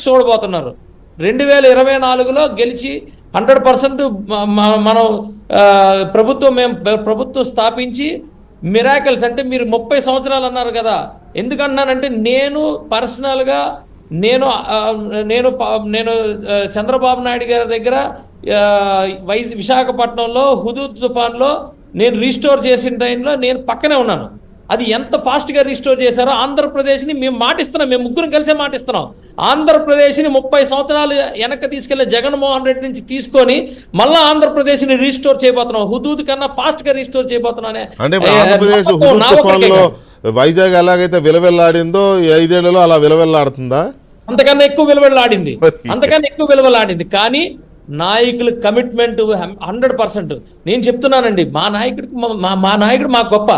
చూడబోతున్నారు. 2024లో గెలిచి 100% మనం ప్రభుత్వం స్థాపించి మిరాకిల్స్ అంటే మీరు 30 సంవత్సరాలు అన్నారు కదా. ఎందుకన్నానంటే నేను పర్సనల్గా నేను చంద్రబాబు నాయుడు గారి దగ్గర విశాఖపట్నంలో హుదూద్ తుఫాన్లో నేను రీస్టోర్ చేసిన టైంలో నేను పక్కనే ఉన్నాను. అది ఎంత ఫాస్ట్గా రీస్టోర్ చేశారో ఆంధ్రప్రదేశ్ని మేము మాటిస్తున్నాం, మేము ముగ్గురం కలిసే మాటిస్తున్నాం. ఆంధ్రప్రదేశ్ని 30 సంవత్సరాలు వెనక్కి తీసుకెళ్లే జగన్మోహన్ రెడ్డి నుంచి తీసుకొని మళ్ళా ఆంధ్రప్రదేశ్ని రీస్టోర్ చేయబోతున్నాం. హుదూద్ కన్నా ఫాస్ట్గా రీస్టోర్ చేయబోతున్నానే. వైజాగ్ ఎలాగైతే విలవెల్లాడిందో 5 ఏళ్లలో అలా విలవెల్లాడుతుందా? అంతకన్నా ఎక్కువ విలువలాడింది. కానీ నాయకుల కమిట్మెంట్ 100%. నేను చెప్తున్నానండి, మా నాయకుడు మాకు గొప్ప.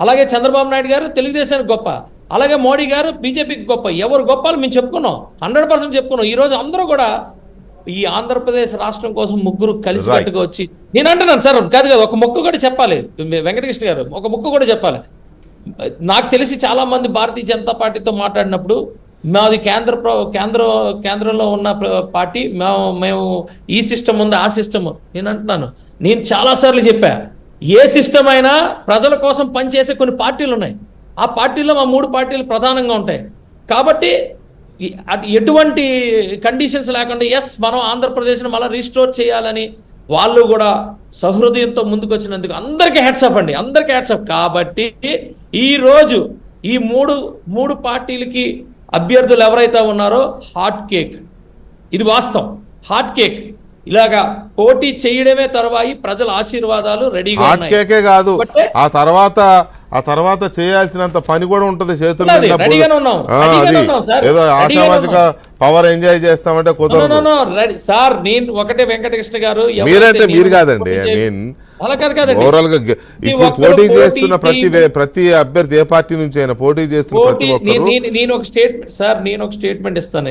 అలాగే చంద్రబాబు నాయుడు గారు తెలుగుదేశానికి గొప్ప, అలాగే మోడీ గారు బీజేపీకి గొప్ప. ఎవరు గొప్పలు మేము చెప్పుకున్నాం, 100% చెప్పుకున్నాం. ఈ రోజు అందరూ కూడా ఈ ఆంధ్రప్రదేశ్ రాష్ట్రం కోసం ముగ్గురు కలిసి కట్టుగా వచ్చి, నేను అంటున్నాను సార్, కాదు ఒక మొక్కు కూడా చెప్పాలి వెంకటకృష్ణ గారు, ఒక మొక్కు కూడా చెప్పాలి. నాకు తెలిసి చాలా మంది భారతీయ జనతా పార్టీతో మాట్లాడినప్పుడు మాది కేంద్రంలో ఉన్న పార్టీ, మేము ఈ సిస్టమ్ ఉంది ఆ సిస్టమ్. నేను అంటున్నాను, నేను చాలాసార్లు చెప్పా, ఏ సిస్టమ్ అయినా ప్రజల కోసం పనిచేసే కొన్ని పార్టీలు ఉన్నాయి. ఆ పార్టీలో మా 3 పార్టీలు ప్రధానంగా ఉంటాయి. కాబట్టి ఎటువంటి కండిషన్స్ లేకుండా మనం ఆంధ్రప్రదేశ్ని మళ్ళీ రీస్టోర్ చేయాలని వాళ్ళు కూడా సహృదయంతో ముందుకు వచ్చినందుకు అందరికీ హ్యాట్సాప్ అండి, అందరికీ హ్యాట్సాప్. కాబట్టి ఈరోజు ఈ మూడు పార్టీలకి అభ్యర్థులు ఎవరైతే ఉన్నారో హాట్ కేక్, ఇది వాస్తవం, హాట్ కేక్. ఇలాగా పోటీ చేయడమే తర్వాయి ప్రజల ఆశీర్వాదాలు రెడీగా ఉన్నాయి. హాట్ కేకే కాదు, ఆ తర్వాత చేయాల్సినంత పని కూడా ఉంటది చేతుల్లో. ఏదో ఆశామాజిక పవర్ ఎంజాయ్ చేస్తామంటే కుదరదు సార్. నేను ఒకటే వెంకటకృష్ణ గారు, మీరు కాదండి, ఓవరాల్ గా ఇప్పుడు పోటీ చేస్తున్న ప్రతి అభ్యర్థి ఏ పార్టీ నుంచి అయినా పోటీ చేస్తున్న ప్రతి ఒక్కరు నేను ఒక స్టేట్మెంట్ ఇస్తాను.